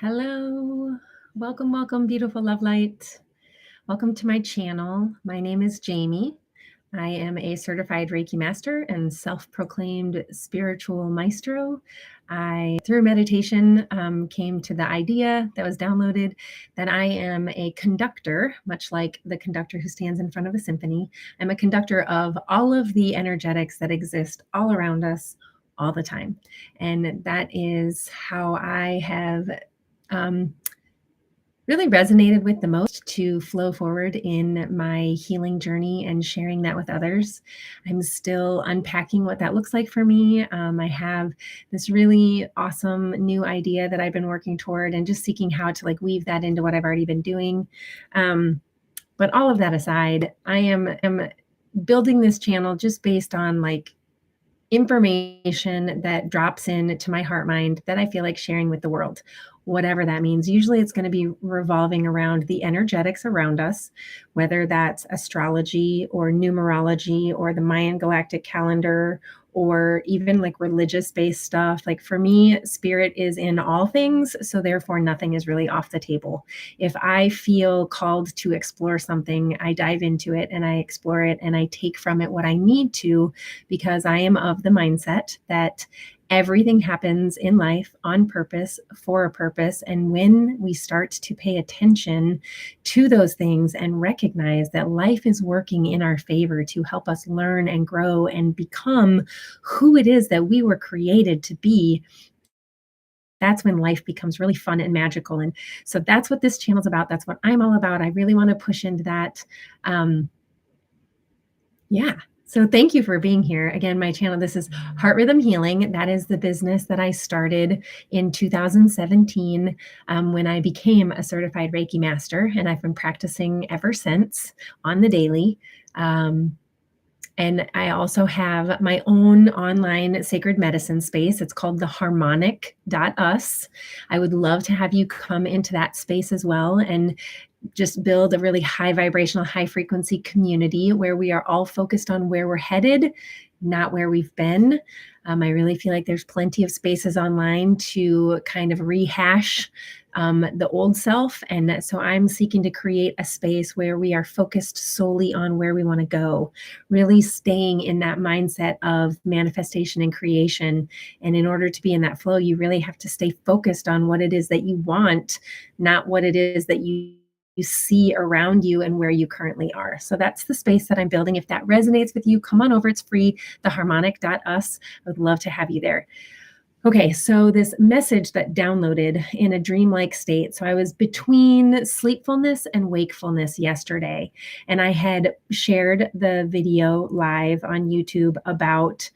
Hello. Welcome, welcome, beautiful love light. Welcome to my channel. My name is Jamie. I am a certified Reiki master and self-proclaimed spiritual maestro. I, through meditation, came to the idea that was downloaded that I am a conductor, much like the conductor who stands in front of a symphony. I'm a conductor of all of the energetics that exist all around us all the time. And that is how I have um, really resonated with the most to flow forward in my healing journey and sharing that with others. I'm still unpacking what that looks like for me. I have this really awesome new idea that I've been working toward and just seeking how to weave that into what I've already been doing. But all of that aside, I am building this channel just based on information that drops into my heart mind that I feel like sharing with the world, whatever that means. Usually it's going to be revolving around the energetics around us, whether that's astrology or numerology or the Mayan galactic calendar or even religious based stuff. Like for me, spirit is in all things, so therefore nothing is really off the table. If I feel called to explore something, I dive into it and I explore it and I take from it what I need to, because I am of the mindset that everything happens in life on purpose for a purpose. And when we start to pay attention to those things and recognize that life is working in our favor to help us learn and grow and become who it is that we were created to be, that's when life becomes really fun and magical. And so that's what this channel's about. That's what I'm all about. I really want to push into that. Yeah. So thank you for being here. Again, my channel, this is Heart Rhythm Healing. That is the business that I started in 2017 when I became a certified Reiki master, and I've been practicing ever since on the daily. And I also have my own online sacred medicine space. It's called the harmonic.us. I would love to have you come into that space as well and just build a really high vibrational, high frequency community where we are all focused on where we're headed, not where we've been. I really feel like there's plenty of spaces online to kind of rehash the old self. And so I'm seeking to create a space where we are focused solely on where we want to go, really staying in that mindset of manifestation and creation. And in order to be in that flow, you really have to stay focused on what it is that you want, not what it is that you see around you and where you currently are. So that's the space that I'm building. If that resonates with you, come on over. It's free, theharmonic.us. I would love to have you there. Okay, so this message that downloaded in a dreamlike state. So I was between sleepfulness and wakefulness yesterday, and I had shared the video live on YouTube about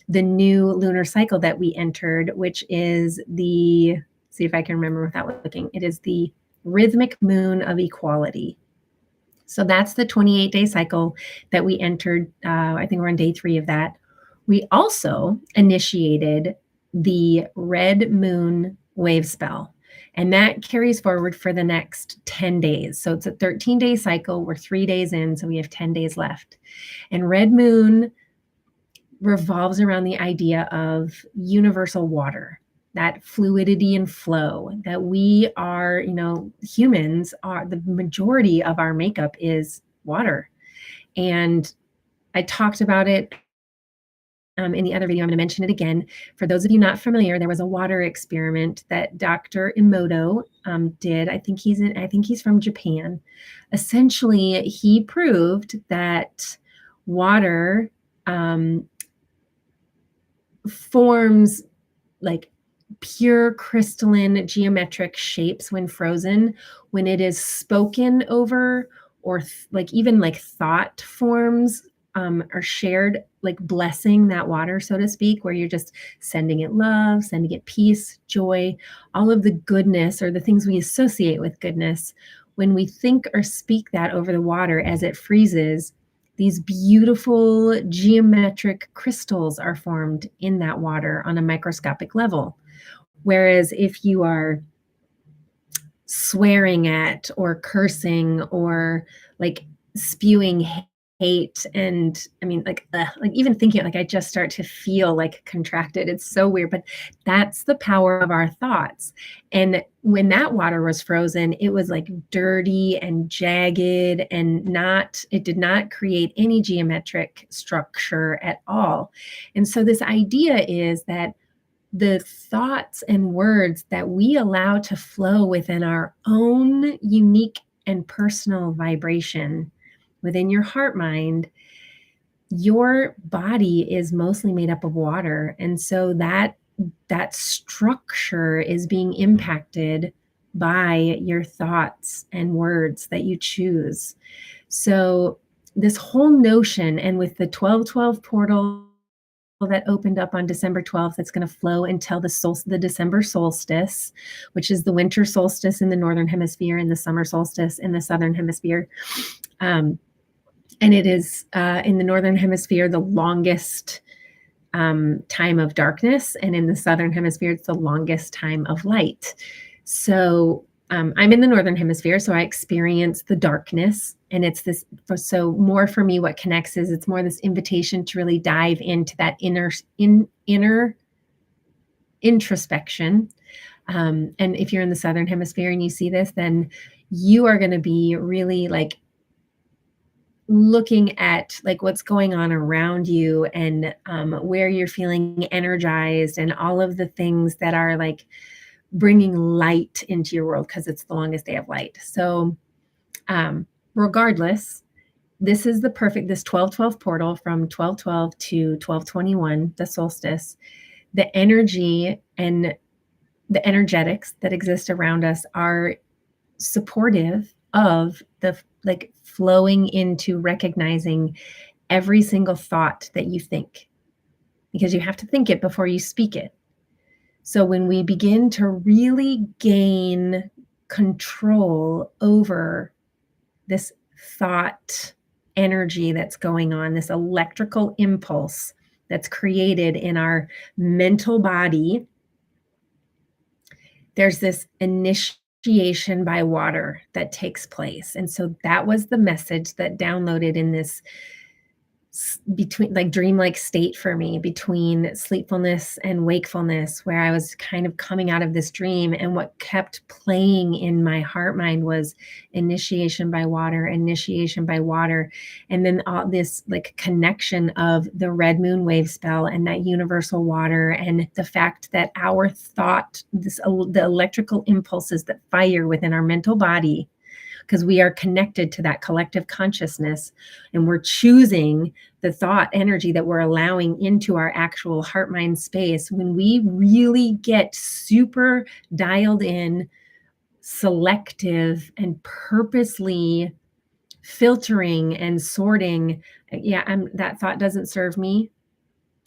the new lunar cycle that we entered, which is see if I can remember without looking. It is the rhythmic moon of equality. So that's the 28-day cycle that we entered. I think we're on day 3 of that. We also initiated the red moon Wavespell, and that carries forward for the next 10 days. So it's a 13-day cycle. We're 3 days in, so we have 10 days left. And red moon revolves around the idea of universal water, that fluidity and flow, that we are, humans are, the majority of our makeup is water. And I talked about it in the other video. I'm going to mention it again. For those of you not familiar, there was a water experiment that Dr. Emoto did. I think he's from Japan. Essentially, he proved that water forms pure crystalline geometric shapes when frozen, when it is spoken over, or even thought forms are shared, blessing that water, so to speak, where you're just sending it love, sending it peace, joy, all of the goodness or the things we associate with goodness. When we think or speak that over the water as it freezes, these beautiful geometric crystals are formed in that water on a microscopic level. Whereas if you are swearing at or cursing or spewing hate. And I mean, like even thinking, like I just start to feel like contracted. It's so weird, but that's the power of our thoughts. And when that water was frozen, it was like dirty and jagged and it did not create any geometric structure at all. And so this idea is that the thoughts and words that we allow to flow within our own unique and personal vibration within your heart mind, your body is mostly made up of water. And so that structure is being impacted by your thoughts and words that you choose. So this whole notion, and with the 1212 portal that opened up on December 12th, that's going to flow until the December solstice, which is the winter solstice in the northern hemisphere and the summer solstice in the southern hemisphere. And it is in the northern hemisphere the longest time of darkness, and in the southern hemisphere it's the longest time of light. So I'm in the northern hemisphere, so I experience the darkness, and it's this. So more for me, what connects is it's more this invitation to really dive into that inner introspection. And if you're in the southern hemisphere and you see this, then you are going to be really like looking at like what's going on around you, and where you're feeling energized, and all of the things that are like bringing light into your world, because it's the longest day of light. So regardless, this is this 1212 portal from 1212 to 1221, the solstice. The energy and the energetics that exist around us are supportive of the like flowing into recognizing every single thought that you think, because you have to think it before you speak it. So when we begin to really gain control over this thought energy that's going on, this electrical impulse that's created in our mental body, there's this initiation by water that takes place. And so that was the message that downloaded in this between like dreamlike state for me, between sleepfulness and wakefulness, where I was kind of coming out of this dream, and what kept playing in my heart mind was initiation by water, initiation by water. And then all this like connection of the red moon Wavespell and that universal water, and the fact that our thought, the electrical impulses that fire within our mental body, because we are connected to that collective consciousness, and we're choosing the thought energy that we're allowing into our actual heart mind space. When we really get super dialed in, selective, and purposely filtering and sorting, that thought doesn't serve me,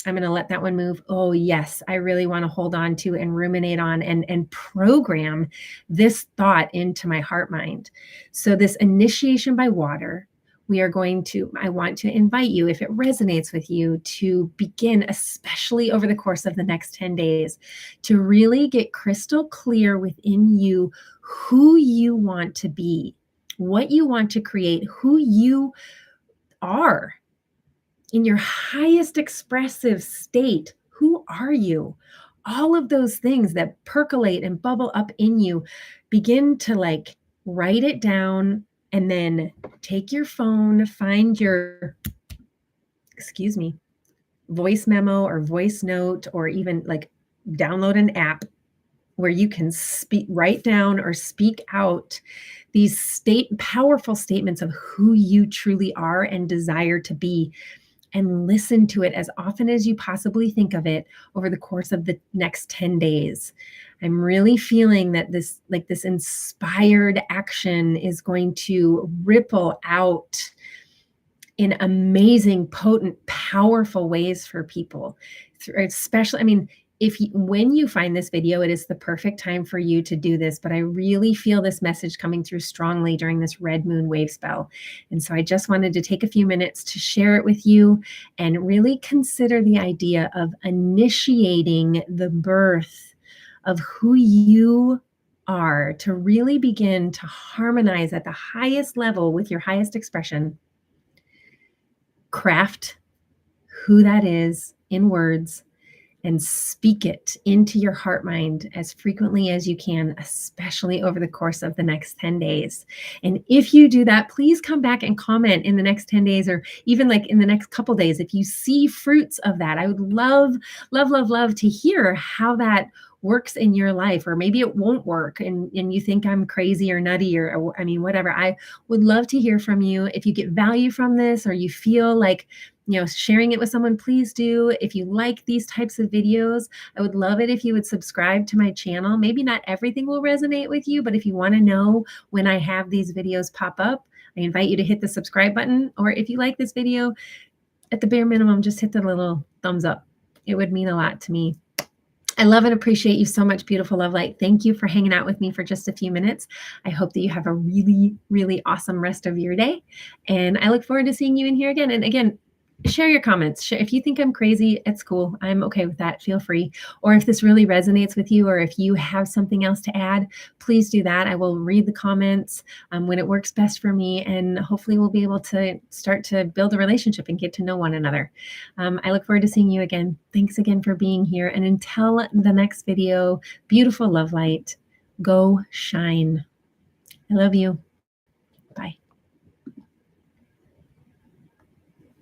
I'm going to let that one move. Oh, yes, I really want to hold on to and ruminate on and program this thought into my heart mind. So this initiation by water, I want to invite you, if it resonates with you, to begin, especially over the course of the next 10 days, to really get crystal clear within you who you want to be, what you want to create, who you are. In your highest expressive state, who are you? All of those things that percolate and bubble up in you, begin to like write it down, and then take your phone, find your, voice memo or voice note, or even like download an app where you can write down or speak out these powerful statements of who you truly are and desire to be, and listen to it as often as you possibly think of it over the course of the next 10 days. I'm really feeling that this inspired action is going to ripple out in amazing, potent, powerful ways for people. Especially, when you find this video, it is the perfect time for you to do this, but I really feel this message coming through strongly during this red moon wave spell. And so I just wanted to take a few minutes to share it with you, and really consider the idea of initiating the birth of who you are, to really begin to harmonize at the highest level with your highest expression, craft who that is in words and speak it into your heart mind as frequently as you can, especially over the course of the next 10 days. And if you do that, please come back and comment in the next 10 days or even like in the next couple days if you see fruits of that. I would love, love, love, love to hear how that works in your life, or maybe it won't work and you think I'm crazy or nutty or I mean, whatever. I would love to hear from you. If you get value from this or you feel like, sharing it with someone, please do. If you like these types of videos, I would love it if you would subscribe to my channel. Maybe not everything will resonate with you, but if you want to know when I have these videos pop up, I invite you to hit the subscribe button. Or if you like this video, at the bare minimum, just hit the little thumbs up. It would mean a lot to me. I love and appreciate you so much, beautiful love light. Thank you for hanging out with me for just a few minutes. I hope that you have a really, really awesome rest of your day. And I look forward to seeing you in here again. And again, share your comments. If you think I'm crazy, it's cool. I'm okay with that. Feel free. Or if this really resonates with you, or if you have something else to add, please do that. I will read the comments when it works best for me. And hopefully we'll be able to start to build a relationship and get to know one another. I look forward to seeing you again. Thanks again for being here. And until the next video, beautiful love light, go shine. I love you.